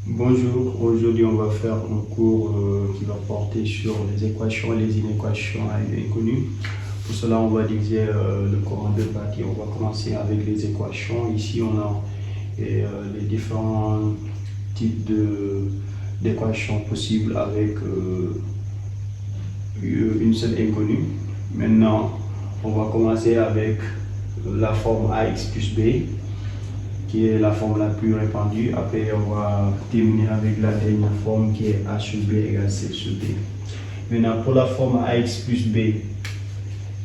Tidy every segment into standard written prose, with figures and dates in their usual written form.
Bonjour, aujourd'hui on va faire un cours qui va porter sur les équations et les inéquations inconnues. Pour cela, on va diviser le cours en deux parties. On va commencer avec les équations. Ici, on a les différents types d'équations possibles avec une seule inconnue. Maintenant, on va commencer avec la forme ax plus b, qui est la forme la plus répandue. Après, on va terminer avec la dernière forme qui est a sur b égale c sur d. Maintenant, pour la forme ax plus b,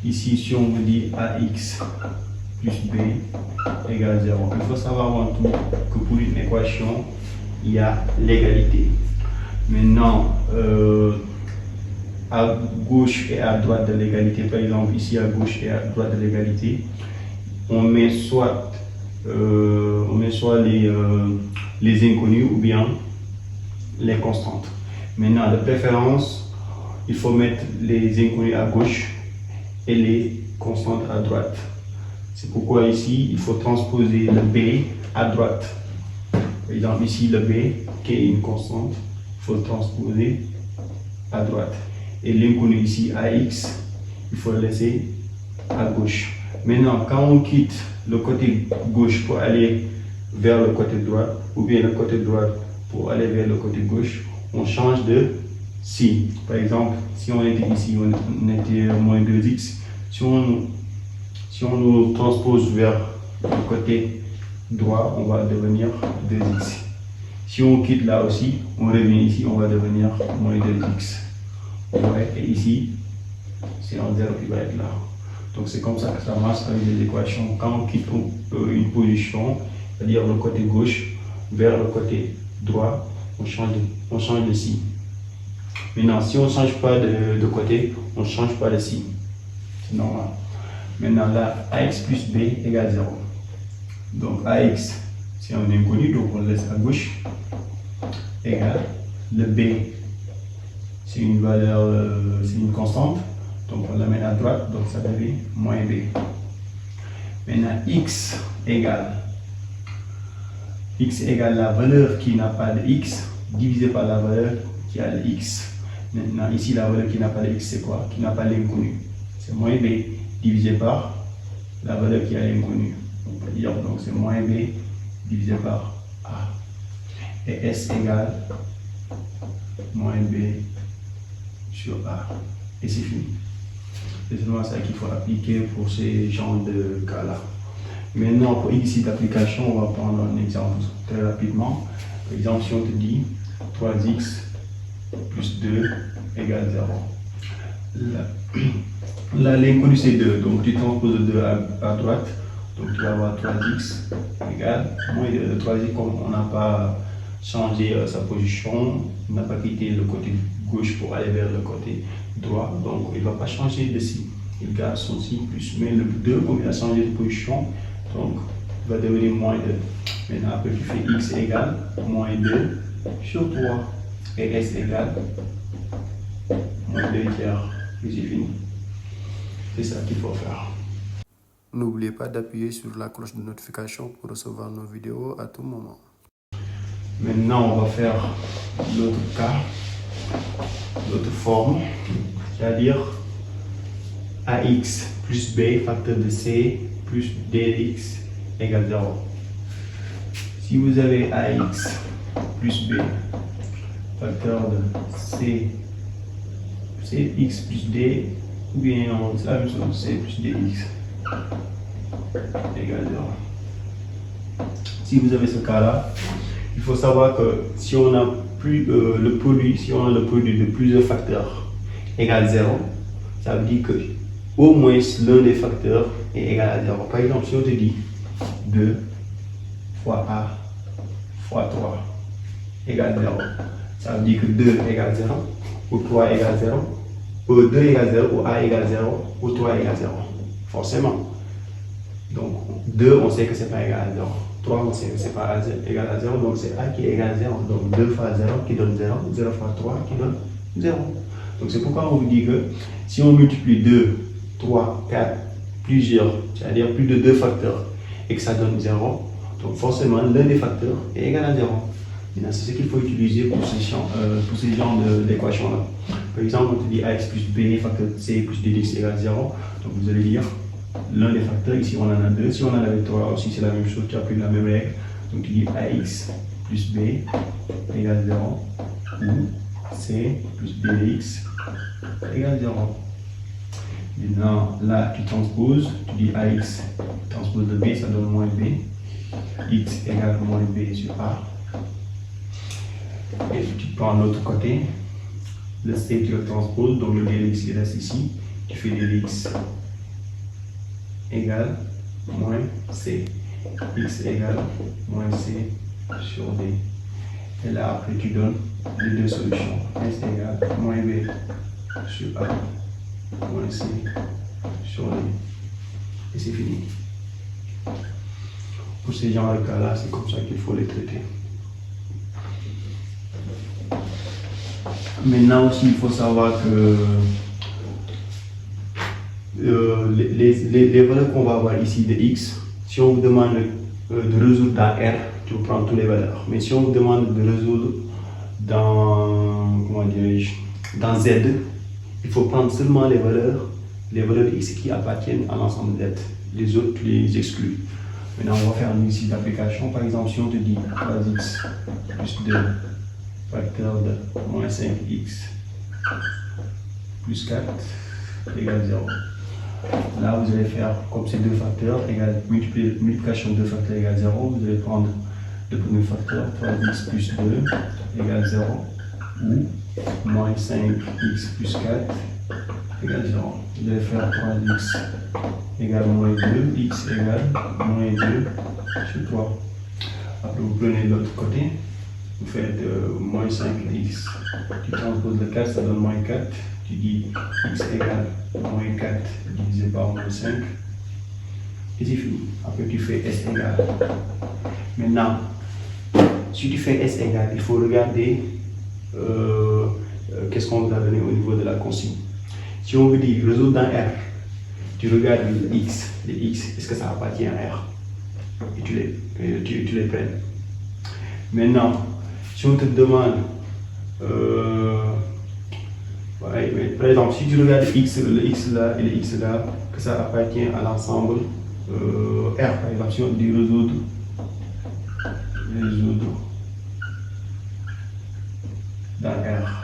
ici, si on vous dit ax plus b égale 0, il faut savoir avant tout que pour une équation, il y a l'égalité. Maintenant, à gauche et à droite de l'égalité, par exemple ici à gauche et à droite de l'égalité, on met soit les inconnus ou bien les constantes. Maintenant, de préférence, il faut mettre les inconnus à gauche et les constantes à droite. C'est pourquoi ici, il faut transposer le b à droite. Par exemple, ici, le b, qui est une constante, il faut le transposer à droite. Et l'inconnu ici, ax, il faut le laisser à gauche. Maintenant, quand on quitte le côté gauche pour aller vers le côté droit, ou bien le côté droit pour aller vers le côté gauche, on change de signe. Par exemple, si on était ici, on était moins 2x. Si on nous transpose vers le côté droit, on va devenir 2x. Si on quitte là aussi, on revient ici, on va devenir moins 2x. Ouais, et ici, c'est un 0 qui va être là. Donc c'est comme ça que ça marche avec les équations. Quand on quitte une position, c'est-à-dire le côté gauche vers le côté droit, on change de signe. Maintenant, si on ne change pas de côté, on ne change pas de signe. C'est normal. Maintenant, là, ax plus b égale 0. Donc ax, c'est un inconnu, donc on le laisse à gauche, égale le b, c'est une valeur, c'est une constante. Donc on la met à droite, donc ça devient moins b. Maintenant, x égale la valeur qui n'a pas de x divisé par la valeur qui a le x. Maintenant, ici, la valeur qui n'a pas de x, c'est quoi? Qui n'a pas l'inconnu. C'est moins b divisé par la valeur qui a l'inconnu. On peut dire, donc c'est moins b divisé par a. Et s égale moins b sur a. Et c'est fini. C'est seulement ça qu'il faut appliquer pour ces genres de cas-là. Maintenant, pour ici d'application, on va prendre un exemple très rapidement. Par exemple, si on te dit 3x plus 2 égale 0. Là, l'inconnu c'est 2, donc tu transposes 2 à droite. Donc tu vas avoir 3x égale moins 2. Le 3x, comme on n'a pas changé sa position, on n'a pas quitté le côté gauche pour aller vers le côté droit, donc il ne va pas changer de signe. Il garde son signe plus. Mais le 2, comme il a changé de position, donc il va devenir moins 2. Maintenant, après, tu fais x égale moins 2 sur 3. Et s égale moins 2 tiers. Et c'est fini. C'est ça qu'il faut faire. N'oubliez pas d'appuyer sur la cloche de notification pour recevoir nos vidéos à tout moment. Maintenant, on va faire l'autre cas, l'autre forme, c'est-à-dire ax plus b facteur de c plus dx égale 0. Si vous avez ax plus b facteur de c, c'est x plus d, ou bien c'est la même chose, c plus dx égale 0. Si vous avez ce cas-là, il faut savoir que si on a le produit de plusieurs facteurs égale 0, ça veut dire que au moins l'un des facteurs est égal à 0. Par exemple, si on te dit 2 fois a fois 3 égale 0, ça veut dire que 2 égale 0, ou 3 égale 0, ou 2 égale 0, ou a égale 0, ou 3 égale 0. Forcément. Donc 2, on sait que ce n'est pas égal à 0. 3, on sait que ce n'est pas égal à 0, donc c'est a qui est égal à 0. Donc 2 fois 0 qui donne 0, 0 fois 3 qui donne 0. Donc c'est pourquoi on vous dit que si on multiplie 2, 3, 4, plusieurs, c'est-à-dire plus de 2 facteurs, et que ça donne 0, donc forcément l'un des facteurs est égal à 0. Maintenant, c'est ce qu'il faut utiliser pour ces genres d'équations-là. Par exemple, on te dit ax plus b facteur c plus dx égale 0. Donc vous allez dire l'un des facteurs, ici on en a 2. Si on en avait 3 aussi, c'est la même chose, tu appliques la même règle. Donc tu dis ax plus b égale 0 ou c plus bdx égale 0. Maintenant, là, tu transposes, tu dis ax transpose de b, ça donne moins b. X égale moins b sur a. Et tu prends l'autre côté, le c tu le transposes, donc le dx il reste ici. Tu fais dx égale moins c. X égale moins c sur d. Et là, après, tu donnes les deux solutions. S égale moins b sur a moins c sur d. Et c'est fini. Pour ces genres de cas-là, c'est comme ça qu'il faut les traiter. Maintenant aussi, il faut savoir que les valeurs qu'on va avoir ici de x, si on vous demande de résoudre dans R, tu vas prendre toutes les valeurs. Mais si on vous demande de résoudre dans, dans Z, il faut prendre seulement les valeurs de x qui appartiennent à l'ensemble Z. Les autres, tu les exclus. Maintenant, on va faire un exercice d'application. Par exemple, si on te dit 3x plus 2 facteur de moins 5x plus 4 égale 0. Là, vous allez faire comme ces deux facteurs égale multiplication de deux facteurs égale 0. Vous allez prendre le premier facteur, 3x plus 2 égale 0 ou moins 5x plus 4 égale 0. Vous allez faire 3x égale moins 2, x égale moins 2 sur 3. Après, vous prenez l'autre côté, vous faites moins 5x. Tu transposes le 4, ça donne moins 4. Tu dis x égale moins 4 divisé par moins 5. Et c'est fini. Après, tu fais s égale. Maintenant, si tu fais s égale, il faut regarder qu'est-ce qu'on vous a donné au niveau de la consigne. Si on vous dit résoudre dans R, tu regardes les x, est-ce que ça appartient à R? Et tu les prennes. Maintenant, si on te demande, par exemple, si tu regardes le x là et le x là, que ça appartient à l'ensemble R, par exemple, si on dit résoudre dans R.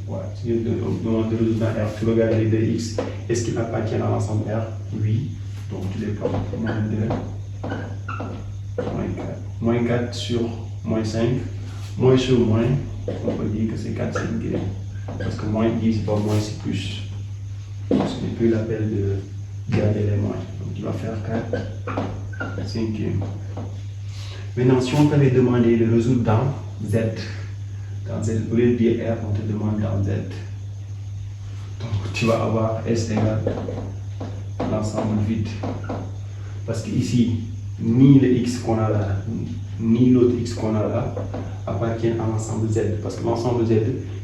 Voilà, si on demande de résoudre dans R, tu regardes les deux x, est-ce qu'ils appartiennent à l'ensemble R? Oui, donc tu les prends. Moins 2, moins 4. Moins 4 sur moins 5. Moins sur moins, on peut dire que c'est 4 cinquièmes. Parce que moins divisé par moins, c'est plus. Ce n'est plus la peine de garder les moins. Donc tu vas faire 4 cinquièmes. Maintenant, si on t'avait demandé de résoudre dans Z, au lieu de dire R, on te demande dans Z. Donc tu vas avoir S égale l'ensemble vide. Parce que ici, ni le x qu'on a là, ni l'autre x qu'on a là appartiennent à l'ensemble Z. Parce que l'ensemble Z,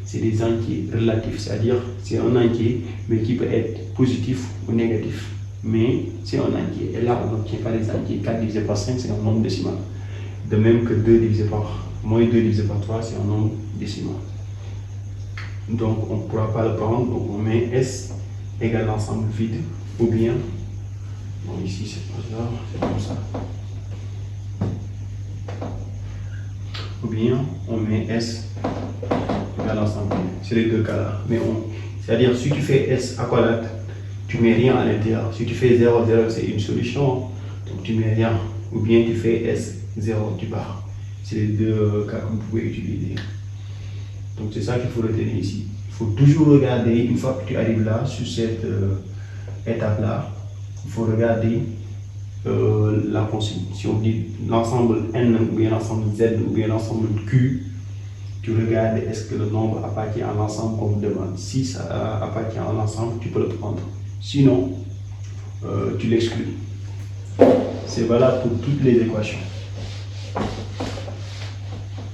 c'est des entiers relatifs, c'est-à-dire c'est un entier, mais qui peut être positif ou négatif. Mais c'est un entier. Et là, on n'obtient pas les entiers. 4 divisé par 5, c'est un nombre décimal. De même que 2 divisé par moins 2 divisé par 3, c'est un nombre décimal. Donc, on ne pourra pas le prendre. Donc, on met S égale l'ensemble vide. Ou bien, bon, ici, c'est pas ça, c'est comme ça. Ou bien, on met S égale l'ensemble vide. C'est les deux cas-là. Mais c'est-à-dire, si tu fais S aquadrate, tu ne mets rien à l'intérieur. Si tu fais 0, 0, c'est une solution. Donc, tu ne mets rien. Ou bien, tu fais S 0, tu pars. C'est les deux cas que vous pouvez utiliser. Donc c'est ça qu'il faut retenir ici. Il faut toujours regarder, une fois que tu arrives là, sur cette étape-là, il faut regarder la consigne. Si on dit l'ensemble N ou bien l'ensemble Z ou bien l'ensemble Q, tu regardes est-ce que le nombre appartient à l'ensemble qu'on vous demande. Si ça appartient à l'ensemble, tu peux le prendre. Sinon, tu l'exclus. C'est valable pour toutes les équations.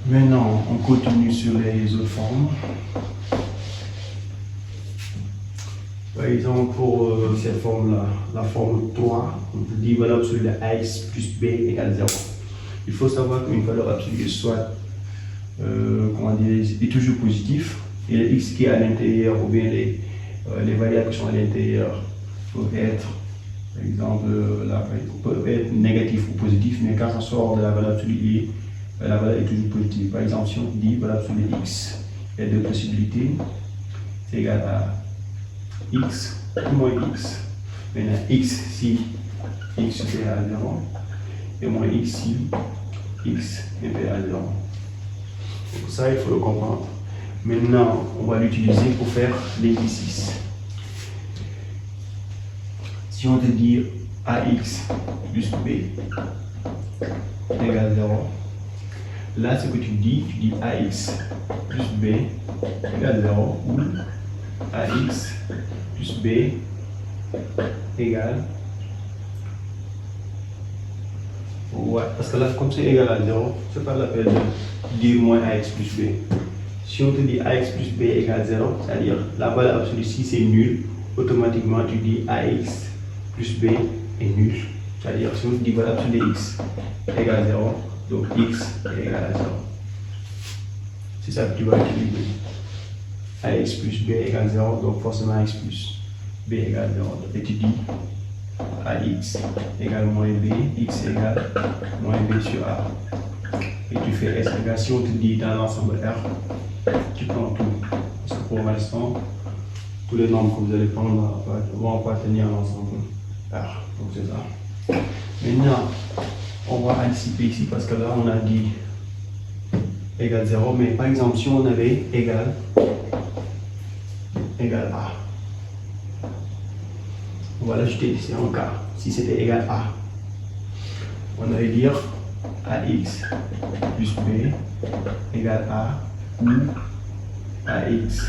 Maintenant, on continue sur les autres formes. Par exemple, pour cette forme-là, la forme 3, on peut dire valable sur le ax plus b égale 0. Il faut savoir qu'une valeur absolue est soit, est toujours positif, et le x qui est à l'intérieur, ou bien les variables qui sont à l'intérieur peuvent être, par exemple, peuvent être négatif ou positif, mais quand ça sort de la valeur absolue, la valeur est toujours positive. Par exemple, si on dit valeur absolue x, il y a deux possibilités, c'est égal à x moins x. Maintenant, x si x est à 0, et moins x si x est à 0. Donc ça, il faut le comprendre. Maintenant, on va l'utiliser pour faire l'exercice. Si on te dit ax plus b égale 0, là, ce que tu dis ax plus b égale 0 ou ax plus b égale. Ouais, parce que là, comme c'est égal à 0, c'est pas la peine de dire moins ax plus b. Si on te dit ax plus b égale 0, c'est-à-dire la valeur absolue, si c'est nul, automatiquement tu dis ax plus b est nul. C'est-à-dire si on te dit valeur absolue de x égale 0, donc x est égal à 0. C'est ça que tu vas utiliser. Ax plus b égale 0, donc forcément ax plus b égale 0. Et tu dis ax égale moins b, x égale moins b sur a. Et tu fais s égale, si on te dit dans l'ensemble R, tu prends tout. Parce que pour l'instant, tous les nombres que vous allez prendre vont appartenir à l'ensemble R. Donc c'est ça. Maintenant, on va anticiper ici parce que là on a dit égal 0, mais par exemple si on avait égal A, on va l'ajouter ici en cas. Si c'était égal A, on allait dire ax plus b égale A ou ax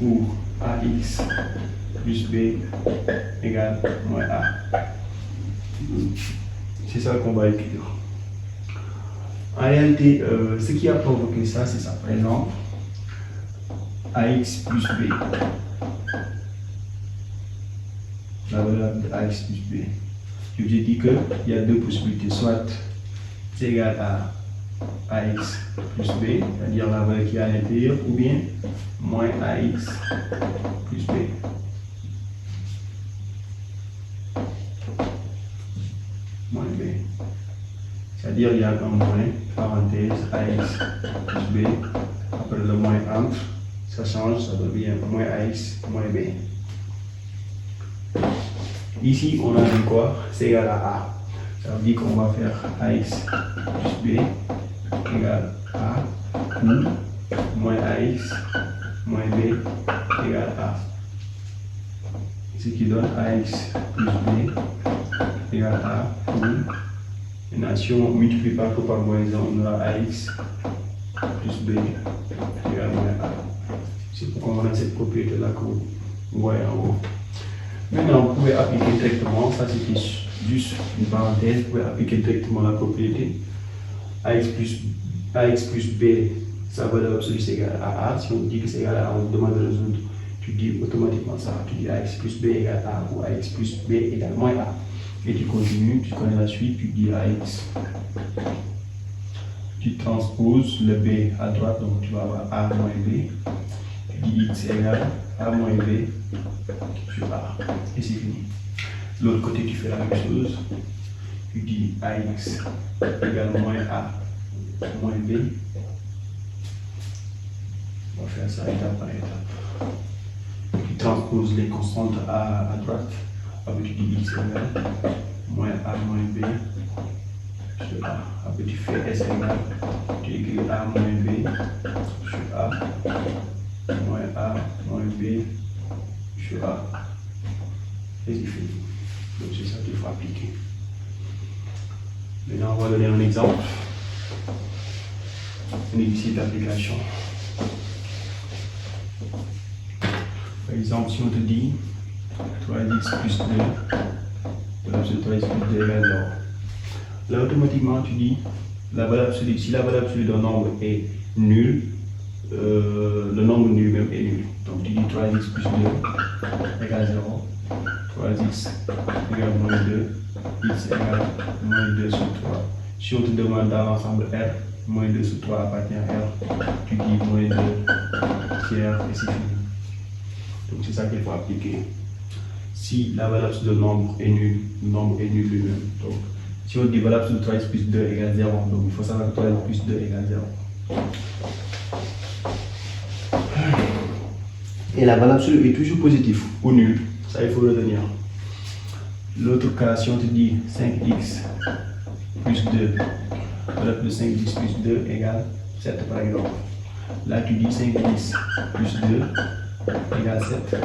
ou ax plus b égale moins a. C'est ça qu'on va écrire. En réalité, ce qui a provoqué ça, c'est ça. Par exemple, ax plus b. La valeur de ax plus b. Je vous ai dit qu'il y a deux possibilités. Soit c'est égal à ax plus b, c'est-à-dire la valeur qui est à l'intérieur, ou bien moins ax plus b. Moins b. C'est-à-dire il y a un moins, parenthèse, ax plus b, après le moins entre, ça change, ça devient moins ax moins b. Ici, on a dit quoi? C'est égal à A. Ça veut dire qu'on va faire ax plus b égale A ou moins ax moins b égale A. Ce qui donne ax plus b égale A ou. Maintenant, si on multiplie partout par moins 1, on aura ax plus b égale moins A. C'est pour qu'on a cette propriété-là que vous voyez en haut. Maintenant, vous pouvez appliquer directement, ça c'était juste une parenthèse, vous pouvez appliquer directement la propriété. Ax plus b, sa valeur absolue c'est égal à A. Si on dit que c'est égal à A, on demande de résoudre, tu dis automatiquement ça. Tu dis ax plus b égale A ou ax plus b égale moins A. Et tu continues, tu connais la suite, tu dis ax. Tu transposes le b à droite, donc tu vas avoir A moins b. Tu dis x égale A moins b sur A. Et c'est fini. De l'autre côté, tu fais la même chose. Tu dis ax égale moins A moins b. On va faire ça étape par étape. Tu transposes les constantes à droite. Après tu dis x égale moins A moins b sur A. Après tu fais s égale, tu écris A moins b sur A. Moins A moins b sur A. Et c'est fini. Donc c'est ça qu'il faut appliquer. Maintenant on va donner un exemple. Un exercice d'application. Par exemple, si on te dit 3x plus 2, voilà, c'est 3x plus 2 égale 0. Là, automatiquement, tu dis, la valeur absolue, si la valeur absolue d'un nombre est nulle, le nombre nul même est nul. Donc, tu dis 3x plus 2 égale 0. 3x égale moins 2, x égale moins 2 sur 3. Si on te demande dans l'ensemble R, moins 2 sur 3 appartient à R, tu dis moins 2 tiers et c'est fini. Donc c'est ça qu'il faut appliquer. Si la valeur de nombre est nulle, le nombre est nul lui-même. Donc si on dit valeur de 3x plus 2 égale 0, donc il faut savoir que 3x plus 2 égale 0. Et la valeur absolue est toujours positive ou nulle. Ça, il faut le retenir. L'autre cas, si on te dit 5x plus 2, valeur de 5x plus 2 égale 7 par exemple. Là, tu dis 5x plus 2 égale 7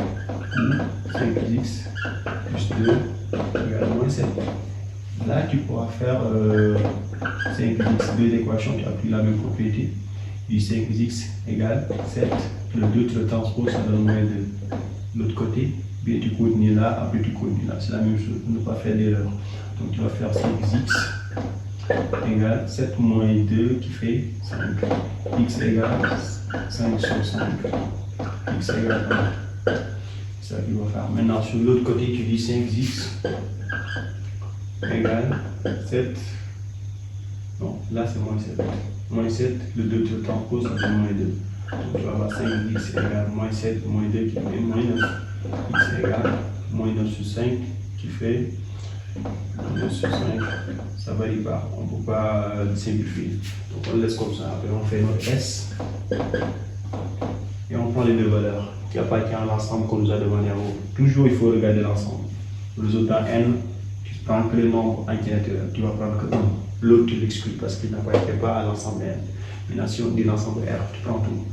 ou 5x plus 2 égale moins 7. Là, tu pourras faire 5x, deux équations, tu appliques la même propriété. Du 5x égale 7, le 2 tu le transposes, ça donne moins 2. L'autre côté, bien tu continues là, après tu continues là, c'est la même chose, ne pas faire d'erreur. Donc tu vas faire 5x égale 7 moins 2 qui fait 5. X égale 5 sur 5. X égale 1. C'est ça qu'il va faire. Maintenant sur l'autre côté, tu dis 5x égale 7. Non, là c'est moins 7. Moins 7, le 2 tu le transposes, ça donne moins 2. Donc tu vas avoir 5x égale moins 7, moins 2 qui fait moins 9. X égale moins 9 sur 5 qui fait 9 sur 5. Ça varie pas, on ne peut pas simplifier. Donc on le laisse comme ça. Après on fait notre S et on prend les deux valeurs qui appartiennent à l'ensemble qu'on nous a demandé en haut. Toujours il faut regarder l'ensemble. Le résultat n, tu prends que le nombre entier naturel, tu vas prendre que 1. L'autre tu l'exclus parce qu'il n'appartient pas à l'ensemble n. Maintenant si on dit l'ensemble R, tu prends tout.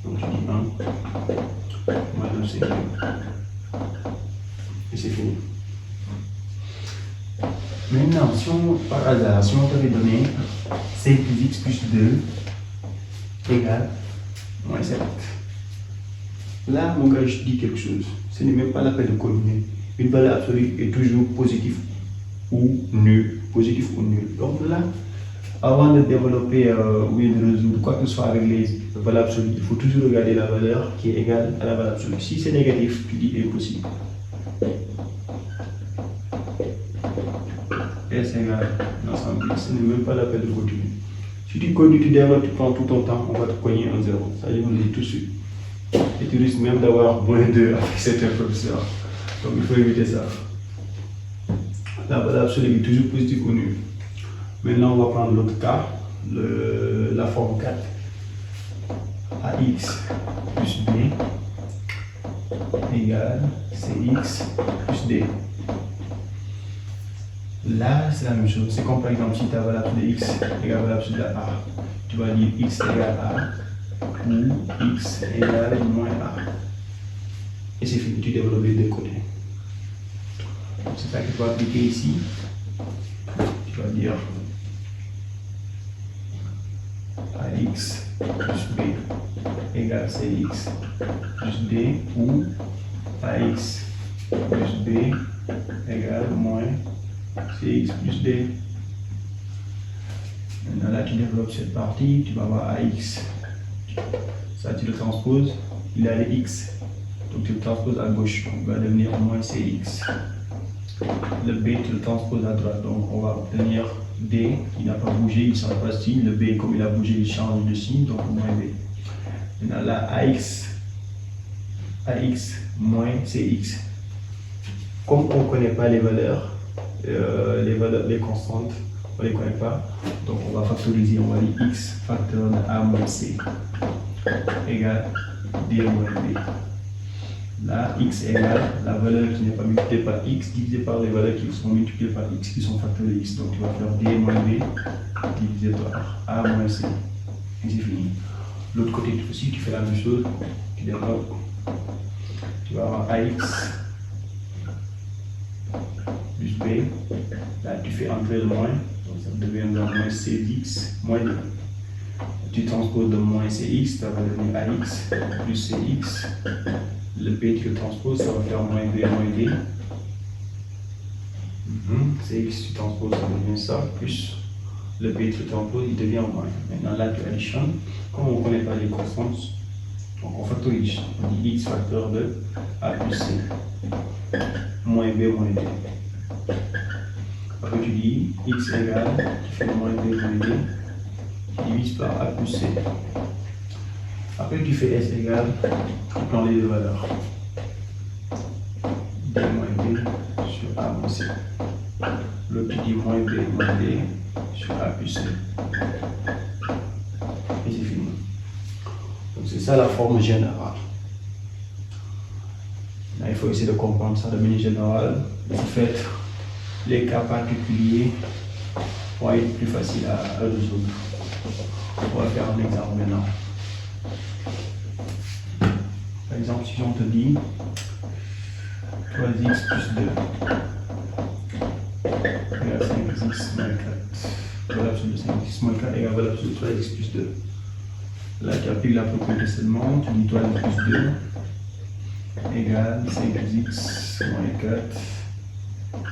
Donc tu dis 1, moins 2 c'est 2. Et c'est fini. Maintenant, si on, par hasard, si on t'avait donné 5 plus x plus 2 égale moins 7. Là, mon gars, je dis quelque chose. Ce n'est même pas la peine de combiner. Une valeur absolue est toujours positive ou nulle. Positif ou nul. Donc là, avant de développer ou de résoudre quoi que ce soit avec les valeurs absolues, il faut toujours regarder la valeur qui est égale à la valeur absolue. Si c'est négatif, tu dis impossible. S égale l'ensemble X, ce n'est même pas la peine de continuer. Si tu continues, tu développes, tu prends tout ton temps, on va te cogner un 0. Ça, je vous le dis tout de suite. Et tu risques même d'avoir moins 2 avec certains professeurs. Donc il faut éviter ça. La valeur absolue est toujours positive ou nulle. Maintenant, on va prendre l'autre cas, la forme 4. AX plus B égale CX plus D. Là, c'est la même chose. C'est comme par exemple si ta valeur de x égale la valeur absolue de A. Tu vas dire x égale A ou x égale moins A. Et c'est fini, tu développes les deux côtés. C'est ça qu'il faut appliquer ici. Tu vas dire AX plus B égale CX plus D ou AX plus B égale moins CX plus D. Maintenant là tu développes cette partie, tu vas avoir AX. Ça tu le transposes, il a les X. Donc tu le transposes à gauche, il va devenir moins CX. Le B tu le transposes à droite, donc on va obtenir D qui n'a pas bougé, il ne change pas de signe. Le B comme il a bougé, il change de signe, donc moins B. Maintenant là AX moins CX. Comme on ne connaît pas les valeurs, les constantes, on ne les connaît pas, donc on va factoriser, on va dire x facteur de a moins c égale d moins b. Là, x égale la valeur qui n'est pas multipliée par x divisé par les valeurs qui sont multipliées par x, qui sont facteurs de x. Donc tu vas faire d moins b divisé par a moins c. Et c'est fini. L'autre côté aussi, tu fais la même chose, tu développes, tu vas avoir ax plus b, là tu fais entrer le moins, donc ça devient moins cx moins 2. Tu transposes de moins cx, ça va devenir ax plus cx, le b tu le transposes, ça va faire moins b moins d. Cx tu transposes, ça devient ça, plus le b tu le transposes, il devient moins. Maintenant là tu additionnes, comme on ne connaît pas les constantes, Donc on factorise. On dit x facteur de a plus c. Moins b moins d. Après tu dis x égale, tu fais moins b moins d, tu divises par a plus c. Après tu fais s égale, tu prends les deux valeurs. D moins b sur a moins c. L'autre tu dis moins b moins d sur a plus c. Et c'est fini. Donc c'est ça la forme générale. Là, il faut essayer de comprendre ça de manière générale. En fait, les cas particuliers vont être plus faciles à résoudre. On va faire un exemple maintenant. Par exemple, si on te dit 3x plus 2 égale 5x moins 4, valeur absolue de 5x moins 4 égale valeur absolue de 3x plus 2. Là, tu appliques la propriété seulement, tu dis 3x plus 2 égale 5x moins 4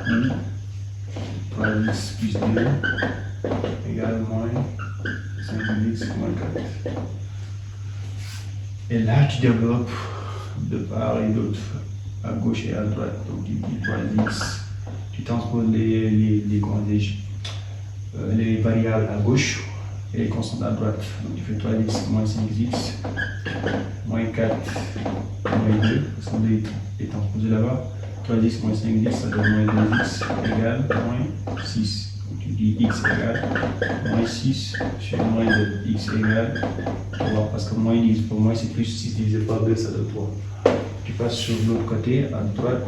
ou 3x plus 2 égale moins 5x moins 4. Et là, tu développes de part et d'autre, à gauche et à droite. Donc, tu dis 3x, tu transposes les variables à gauche et les constantes à droite. Donc, tu fais 3x moins 5x moins 4 moins 2, parce qu'on est transposé là-bas. 3x moins 5x, ça donne moins 2x égale moins 6. Donc, tu dis x égale moins 6 sur moins 2, x égale 3, parce que moins divisé par moins c'est plus 6 divisé par 2, ça donne 3. Tu passes sur l'autre côté, à droite,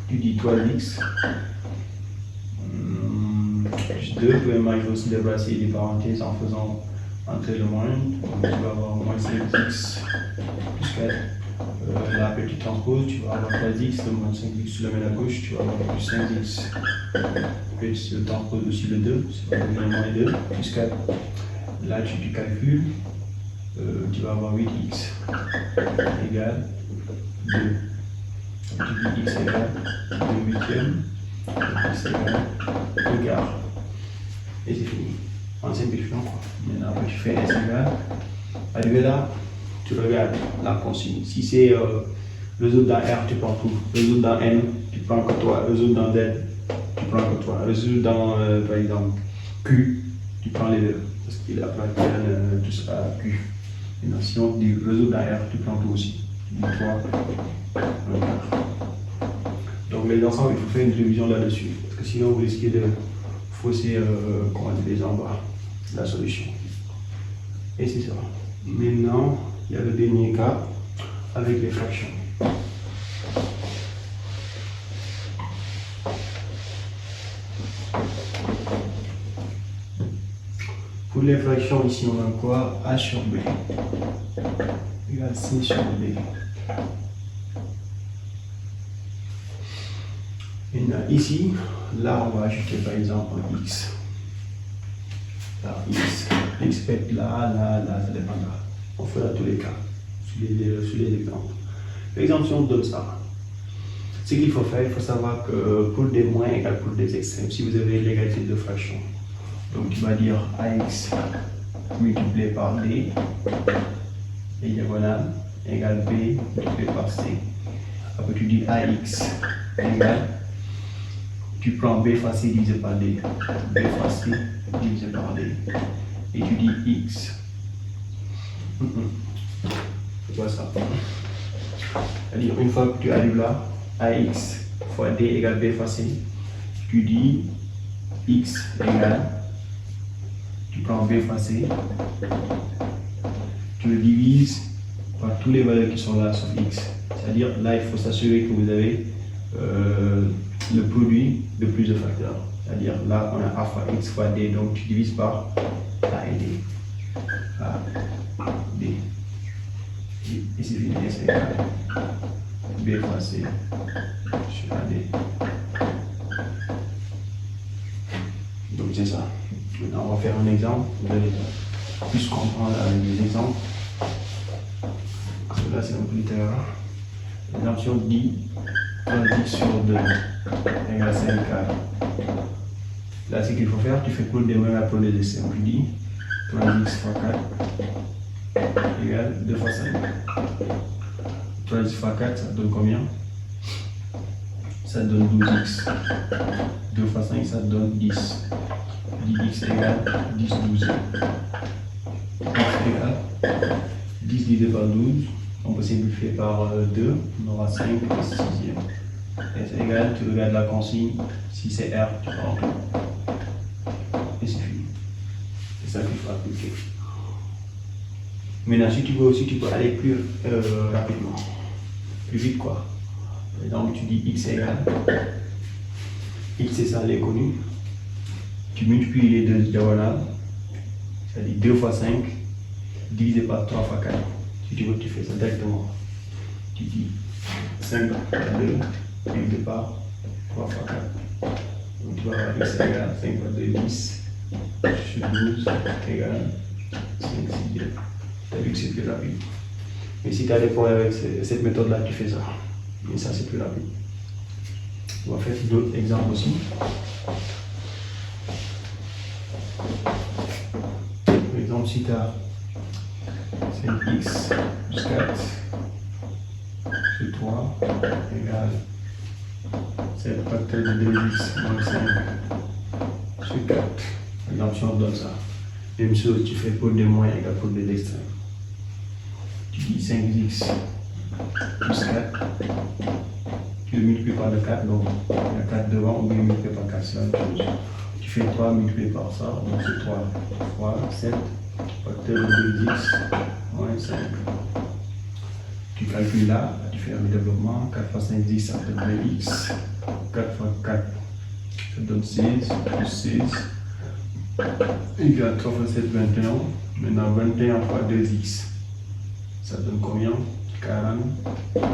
tu dis 3x plus 2, premièrement il faut aussi déplacer les parenthèses en faisant entrer le moins, donc tu vas avoir moins 5x plus 4. Là, après tu transposes, tu vas avoir 3x, le moins 5x, tu le mets à gauche, tu vas avoir plus 5x. Puis tu transposes aussi le 2, ça va devenir moins 2, plus 4. Là, tu calcules, tu vas avoir 8x égale 2. Donc, tu dis x égale 2 huitièmes, x égale 2 quarts. Et c'est fini. En simplifiant quoi. Maintenant, après, tu fais s égale. Arrivé là, tu regardes la consigne. Si c'est résoudre dans R, tu prends tout. Résoudre dans N, tu prends que toi. Résoudre dans Z, tu prends que toi. Résoudre dans, par exemple, Q, tu prends les deux. Parce qu'il appartient tous à Q. Maintenant, si on dit résoudre dans R, tu prends tout aussi. Tu dis 3, 1 quart. Donc les ensembles, il faut faire une révision là-dessus. Parce que sinon, vous risquez de fausser les embars, la solution. Et c'est ça. Maintenant, il y a le dernier cas avec les fractions. Pour les fractions, ici on a quoi? A sur B égale C sur D. Maintenant, ici, là on va ajouter par exemple X. Là, X peut être là, ça dépendra. On fera tous les cas, sur les exemples. Par exemple, si on donne ça, ce qu'il faut faire, il faut savoir que pour des moins égale pour des extrêmes, si vous avez l'égalité de fractions, donc tu vas dire AX multiplié par D et diagonale égale B multiplié par C. Après tu dis AX égale, tu prends B fois C divisé par D, B fois C divisé par D, et tu dis X. C'est quoi ça? C'est-à-dire, une fois que tu arrives là, AX fois D égale B fois C, tu dis X égale, tu prends B fois C, tu le divises par toutes les valeurs qui sont là sauf X. C'est-à-dire, là, il faut s'assurer que vous avez le produit de plusieurs facteurs. C'est-à-dire, là, on a A fois X fois D, donc tu divises par A et D. A, D. Et c'est fini, c'est égal. B fois C sur AD. Donc c'est ça. Maintenant on va faire un exemple. Vous allez plus comprendre avec des exemples. Parce que là c'est un peu littéraire. L'exemple si on dit 3x sur 2 égale 5 quarts. Là ce qu'il faut faire, tu fais pour des moins pour des extrêmes. Tu dis 3x fois 4 égale 2 fois 5. 3 fois 4, ça donne combien? Ça donne 12x. 2 fois 5, ça donne 10. 10x égale 10, 12. X égale 10 divisé par 12. On peut simplifier par 2. On aura 5 et 6. S égale, tu regardes la consigne. Si c'est R, tu prends. Et c'est fini. C'est ça qu'il faut appliquer. Maintenant, si tu veux aussi, tu peux aller plus rapidement. Plus vite, quoi. Par exemple, tu dis x égale. X, c'est ça, l'inconnu. Tu multiplies les deux diagonales. C'est-à-dire 2 fois 5 divisé par 3 fois 4. Si tu veux, tu fais ça directement. Tu dis 5 fois 2 divisé par 3 fois 4. Donc tu vas avoir x égale 5 fois 2, 10 sur 12 égale 5, 6. Tu as vu que c'est plus rapide. Mais si tu as des problèmes avec cette méthode-là, tu fais ça. Et ça, c'est plus rapide. On va faire d'autres exemples aussi. Par exemple, si tu as 5x plus 4 sur 3 égale 7 facteur de 2x moins 5 sur 4. Par exemple, si on donne ça, même chose, tu fais pour des moins égale pour des extrêmes. Tu dis 5x plus 4, tu le multiplies par le 4, donc il y a 4 devant, ou bien multiplié par 4, c'est la même chose. Tu fais 3 multiplié par ça, donc c'est 3 fois 7, facteur de 2x moins 5. Tu calcules là, tu fais un développement, 4 fois 5, 10, ça donne 2x, 4 fois 4, ça donne 16, plus 16, égale 3 fois 7, 21, maintenant 21 fois 2x, ça donne combien? 42x.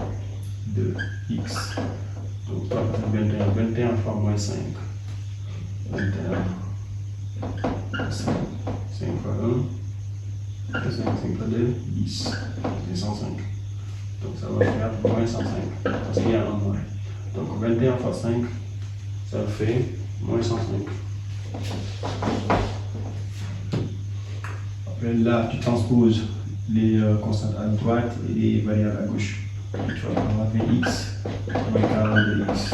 Donc 3 fois 21, 21 fois moins 5. 21, 5, 5 fois 1, 5 fois 2, 10, c'est 105. Donc ça va faire moins 105, parce qu'il y a un moins. Donc 21 fois 5, ça fait moins 105. Après là, tu transposes les constantes à droite et les variables à gauche. Tu vas avoir x moins 42x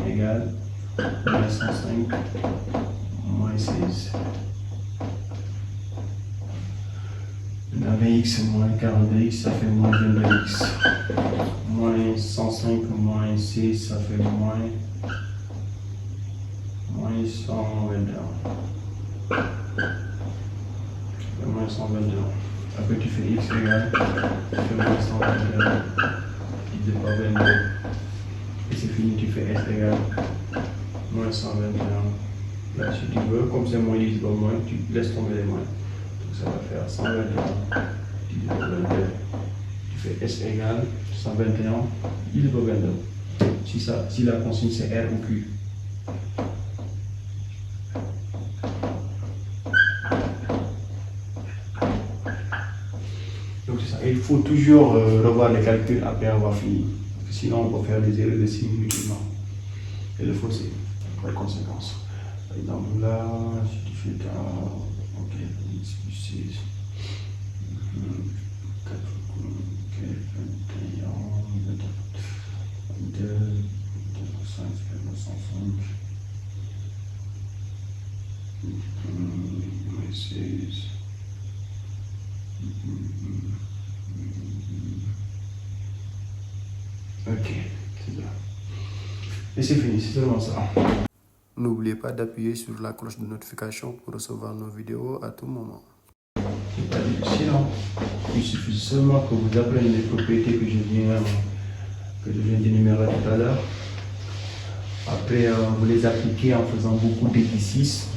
égale moins 105 moins 16. Maintenant 20x moins 42x, ça fait moins 22x. Moins 105 moins 6, ça fait moins 121. Moins 121. Après tu fais x égale, tu fais moins 121 divisé par 22. Et c'est fini, tu fais s égale moins 121. Là si tu veux, comme c'est moins divisé par moins, tu laisses tomber les moins. Donc ça va faire 121 divisé par 22. Tu fais s égale 121 divisé par 22. Si la consigne c'est R ou Q. Donc c'est ça. Et il faut toujours revoir les calculs après avoir fini. Parce que sinon on peut faire des erreurs de simultanément. Et le fausser pour les conséquences. Par exemple là, si tu fais ta. Ok, x plus 6. 4, ok, 21, 22, 5, 105. 16. Ok, c'est ça. Et c'est fini, c'est seulement ça. N'oubliez pas d'appuyer sur la cloche de notification pour recevoir nos vidéos à tout moment. C'est pas difficile, hein. Il suffit seulement que vous appreniez les propriétés que je viens d'énumérer tout à l'heure. Après, vous les appliquez en faisant beaucoup d'exercices.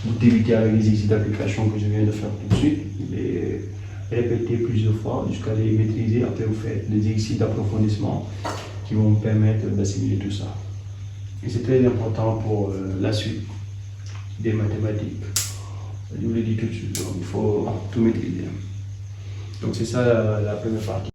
Vous débutez avec les exercices d'application que je viens de faire tout de suite. Les répétez plusieurs fois jusqu'à les maîtriser. Après, vous faites des exercices d'approfondissement qui vont vous permettre d'assimiler tout ça. Et c'est très important pour la suite des mathématiques. Je vous l'ai dit tout de suite, donc il faut tout maîtriser. Donc c'est ça la première partie.